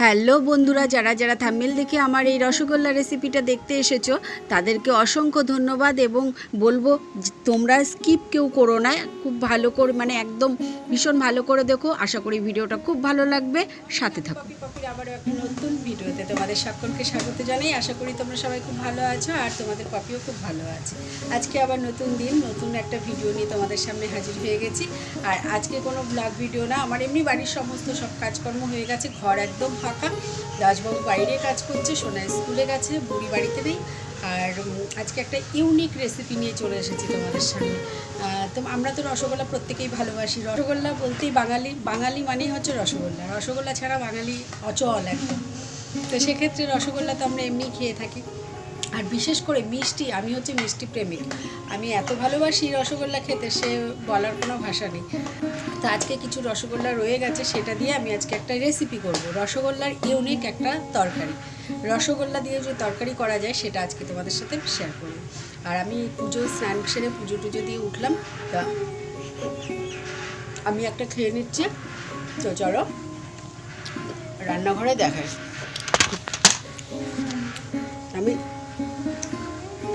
Hello বন্ধুরা, যারা যারা থাম্বনেল দেখে আমার এই রসগোল্লা রেসিপিটা দেখতে এসেছো তাদেরকে অসংখ্য ধন্যবাদ এবং বলবো তোমরা স্কিপ কেউ করো না, খুব ভালো করে একদম ভীষণ ভালো করে দেখো। আশা করি ভিডিওটা খুব ভালো লাগবে, সাথে থাকো। কপির আবারও একটা নতুন ভিডিওতে তোমাদের সকলকে স্বাগত জানাই। আশা করি তোমরা সবাই খুব ভালো আছো আর তোমাদের কপিও খুব ভালো আছে। আজকে আবার নতুন দিন, নতুন একটা ভিডিও নিয়ে তোমাদের সামনে হাজির হয়ে গেছি। আর আজকে কোনো ব্লগ ভিডিও না, আমার এমনি বাড়ির সমস্ত সব কাজকর্ম হয়ে গেছে, ঘর একদম ফাঁকা। রাজবাবু বাইরে কাজ করছে, সোনা স্কুলে গেছে, বুড়ি বাড়িতে নেই। আর আজকে একটা ইউনিক রেসিপি নিয়ে চলে এসেছি তোমাদের সামনে। তো আমরা তো রসগোল্লা প্রত্যেকেই ভালোবাসি। রসগোল্লা বলতেই বাঙালি মানেই হচ্ছে রসগোল্লা। রসগোল্লা ছাড়া বাঙালি অচল একদম। তো সেক্ষেত্রে রসগোল্লা তো আমরা এমনি খেয়ে থাকি। আর বিশেষ করে মিষ্টি, আমি হচ্ছে মিষ্টি প্রেমিক। আমি এত ভালোবাসি রসগোল্লা খেতে, সে বলার কোনো ভাষা নেই। তো আজকে কিছু রসগোল্লা রয়ে গেছে, সেটা দিয়ে আমি আজকে একটা রেসিপি করব, রসগোল্লার ইউনিক একটা তরকারি। রসগোল্লা দিয়ে যে তরকারি করা যায় সেটা আজকে তোমাদের সাথে শেয়ার করব। আর আমি স্নান সেরে পুজো টুজো দিয়ে উঠলাম, তা আমি একটা খেয়ে নিচ্ছি। তো চলো রান্নাঘরে দেখাই। আমি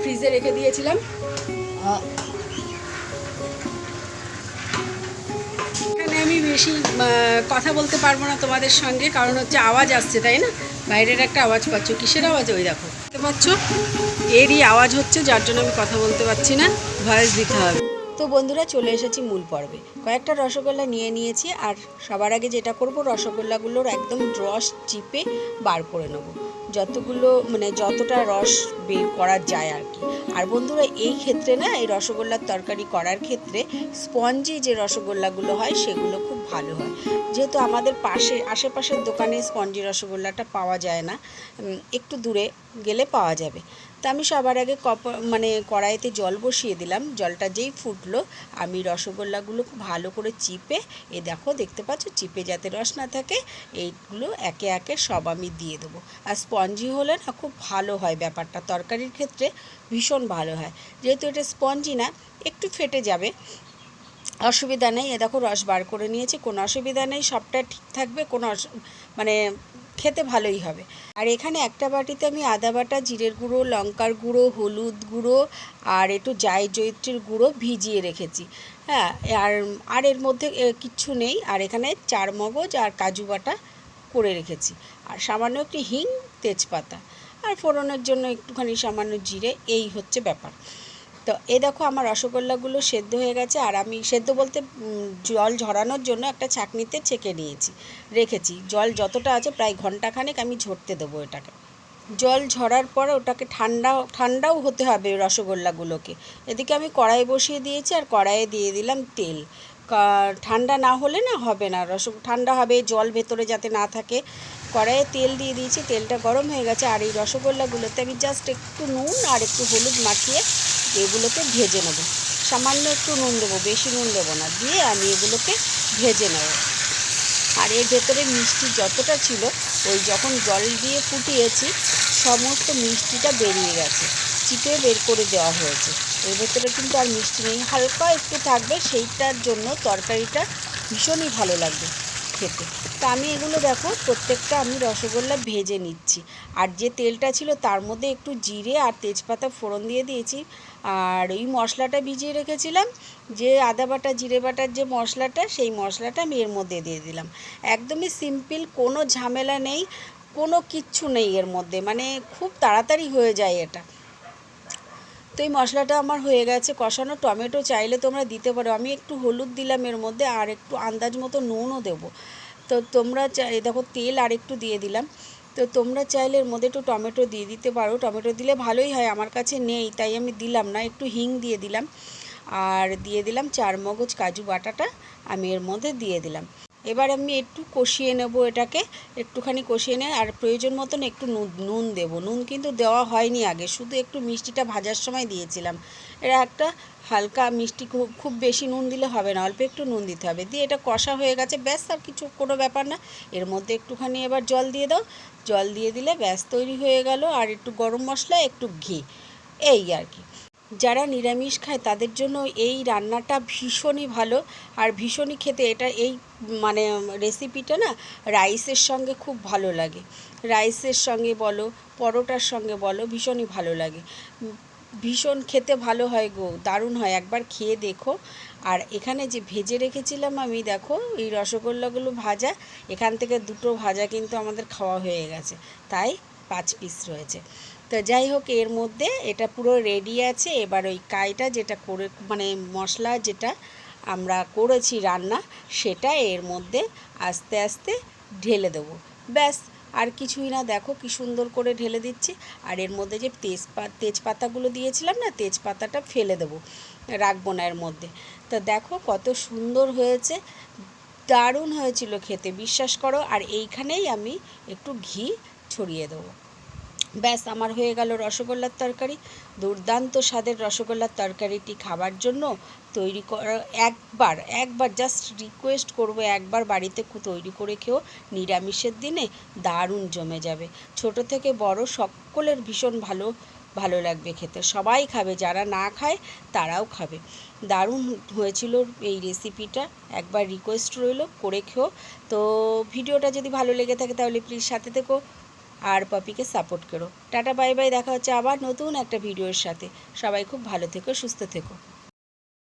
ফ্রিজে রেখে দিয়েছিলাম। এখানে আমি বেশি কথা বলতে পারবো না তোমাদের সঙ্গে, কারণ হচ্ছে আওয়াজ আসছে, তাই না? বাইরের একটা আওয়াজ পাচ্ছ, কিসের আওয়াজ? ওই দেখো, বুঝতে পারছো, এরই আওয়াজ হচ্ছে, যার জন্য আমি কথা বলতে পারছি না, ভয়েস দিতে হবে। তো বন্ধুরা, চলে এসেছি মূল পর্বে। কয়েকটা রসগোল্লা নিয়ে নিয়েছি, আর সবার আগে যেটা করব, রসগোল্লাগুলোর একদম রস চিপে বার করে নেব, যতটা রস বের করা যায় আর কি। আর বন্ধুরা, এই ক্ষেত্রে না, এই রসগোল্লার তরকারি করার ক্ষেত্রে স্পঞ্জি যে রসগোল্লাগুলো হয় সেগুলো খুব ভালো হয়, যেহেতু আমাদের আশেপাশের দোকানে স্পঞ্জি রসগোল্লাটা পাওয়া যায় না, একটু দূরে গেলে পাওয়া যাবে। তা আমি সবার আগে কড়াইতে জল বসিয়ে দিলাম। জলটা যেই ফুটলো, আমি রসগোল্লাগুলো খুব ভালো করে চিপে, দেখতে পাচ্ছ, চিপে যাতে রস না থাকে, এইগুলো একে একে সব আমি দিয়ে দেবো। আর স্পঞ্জি হলে না খুব ভালো হয় ব্যাপারটা, তরকারির ক্ষেত্রে ভীষণ ভালো হয়। যেহেতু এটা স্পঞ্জি না, একটু ফেটে যাবে, অসুবিধা নেই। দেখো, রস বার করে নিয়েছি, কোনো অসুবিধা নেই, সবটা ঠিক থাকবে, খেতে ভালোই হবে। আর এখানে একটা বাটিতে আমি আদা বাটা, জিরের গুঁড়ো, লঙ্কার গুঁড়ো, হলুদ গুঁড়ো আর একটু জয়িত্রীর গুঁড়ো ভিজিয়ে রেখেছি। হ্যাঁ, আর এর মধ্যে কিচ্ছু নেই। আর এখানে চারমগজ আর কাজু বাটা করে রেখেছি, আর সামান্য একটু হিং, তেজপাতা, আর ফোড়নের জন্য একটুখানি সামান্য জিরে, এই হচ্ছে ব্যাপার। তো দেখো, আমার রসগোল্লাগুলো সেদ্ধ হয়ে গেছে। আর আমি সেদ্ধ বলতে জল ঝরানোর জন্য একটা ছাঁকনিতে ছেঁকে রেখেছি। জল যতটা আছে প্রায় ঘন্টাখানেক আমি ঝরতে দেবো এটাকে। জল ঝরার পর ওটাকে ঠান্ডাও হতে হবে রসগোল্লাগুলোকে। এদিকে আমি কড়াই বসিয়ে দিয়েছি, আর কড়াইয়ে দিয়ে দিলাম তেল। ঠান্ডা না হলে না হবে না, ঠান্ডা হবে, জল ভেতরে যাতে না থাকে। কড়াইয়ে তেল দিয়ে দিয়েছি, তেলটা গরম হয়ে গেছে। আর এই রসগোল্লাগুলোতে আমি জাস্ট একটু নুন আর একটু হলুদ মাখিয়ে এগুলোকে ভেজে নেব। সামান্য একটু নুন দেবো, বেশি নুন দেবো না, দিয়ে আমি এগুলোকে ভেজে নেব। আর এর ভেতরে মিষ্টি যতটা ছিল, যখন জল দিয়ে ফুটিয়েছি, সমস্ত মিষ্টিটা বেরিয়ে গেছে, চিপে বের করে দেওয়া হয়েছে। এর ভেতরে কিন্তু আর মিষ্টি নেই, হালকা একটু থাকবে, সেইটার জন্য তরকারিটা ভীষণই ভালো লাগবে খেতে। তা আমি এগুলো দেখো, প্রত্যেকটা আমি রসগোল্লা ভেজে নিচ্ছি। আর যে তেলটা ছিল তার মধ্যে একটু জিরে আর তেজপাতা ফোড়ন দিয়ে দিয়েছি। আর ওই মশলাটা ভিজিয়ে রেখেছিলাম, যে আদা বাটা জিরে বাটার যে মশলাটা, সেই মশলাটা আমি এর মধ্যে দিয়ে দিলাম। একদমই সিম্পল, কোনো ঝামেলা নেই, কোনো কিচ্ছু নেই এর মধ্যে, খুব তাড়াতাড়ি হয়ে যায় এটা। তো এই মশলাটা আমার হয়ে গেছে কষানো। টমেটো চাইলে তোমরা দিতে পারো, আমি একটু হলুদ দিলাম এর মধ্যে, আর একটু আন্দাজ মতো নুনও দেবো। তো তোমরা দেখো, তেল আর একটু দিয়ে দিলাম। তো তোমরা চাইলে এর মধ্যে একটু টমেটো দিয়ে দিতে পারো, টমেটো দিলে ভালোই হয়, আমার কাছে নেই তাই আমি দিলাম না। একটু হিং দিয়ে দিলাম, আর দিয়ে দিলাম চারমগজ কাজু বাটাটা আমি এর মধ্যে দিয়ে দিলাম। এবার আমি একটু কষিয়ে নেব এটাকে, একটুখানি কষিয়ে নেব। আর প্রয়োজন মতন একটু নুন দেবো। নুন কিন্তু দেওয়া হয়নি আগে, শুধু একটু মিষ্টিটা ভাজার সময় দিয়েছিলাম। এটা একটা হালকা মিষ্টি, খুব বেশি নুন দিলে হবে না, অল্প একটু নুন দিতে হবে। দিয়ে এটা কষা হয়ে গেছে, ব্যাস, আর কোনো ব্যাপার না। এর মধ্যে একটুখানি এবার জল দিয়ে দাও, জল দিয়ে দিলে ব্যাস তৈরি হয়ে গেল। আর একটু গরম মশলা, একটু ঘি, এই আর কি। যারা নিরামিষ খায় তাদের জন্য এই রান্নাটা ভীষণই ভালো আর ভীষণই খেতে এটা এই মানে রেসিপিটা না রাইসের সঙ্গে খুব ভালো লাগে। রাইসের সঙ্গে বলো, পরোটার সঙ্গে বলো, ভীষণই ভালো লাগে। ভীষণ খেতে ভালো হয় গো, দারুণ হয়, একবার খেয়ে দেখো। আর এখানে যে ভেজে রেখেছিলাম আমি, দেখো এই রসগোল্লাগুলো ভাজা, এখান থেকে দুটো ভাজা কিন্তু আমাদের খাওয়া হয়ে গেছে, তাই 5 পিস রয়েছে। তো যাই হোক, এর মধ্যে এটা পুরো রেডি আছে। এবার ওই কাইটা যেটা করে মানে মশলা যেটা আমরা করেছি রান্না, সেটা এর মধ্যে আস্তে আস্তে ঢেলে দেবো। ব্যাস, আর কিছুই না। দেখো কি সুন্দর করে ঢেলে দিচ্ছি। আর এর মধ্যে যে তেজপাতাগুলো দিয়েছিলাম না, তেজপাতাটা ফেলে দেবো, রাখবো না এর মধ্যে। তো দেখো কত সুন্দর হয়েছে, দারুণ হয়েছিল খেতে, বিশ্বাস করো। আর এইখানেই আমি একটু ঘি ছড়িয়ে দেবো। ব্যাস, আমার হয়ে গেল রসগোল্লার তরকারি। দুর্দান্ত স্বাদের রসগোল্লার তরকারিটি খাবার জন্য তৈরি করা একবার জাস্ট রিকোয়েস্ট করব, একবার বাড়িতে তৈরি করে খেও। নিরামিষের দিনে দারুণ জমে যাবে। ছোট থেকে বড় সকলের ভীষণ ভালো লাগবে খেতে, সবাই খাবে, যারা না খায় তারাও খাবে। দারুণ হয়েছিল এই রেসিপিটা, একবার রিকোয়েস্ট রইল, করে খেও। তো ভিডিওটা যদি ভালো লেগে থাকে তাহলে প্লিজ সাথে থেকো আর পপিকে সাপোর্ট করো। টাটা বাই বাই, দেখা হচ্ছে আবার নতুন একটা ভিডিওর সাথে। সবাই খুব ভালো থেকো, সুস্থ থেকো।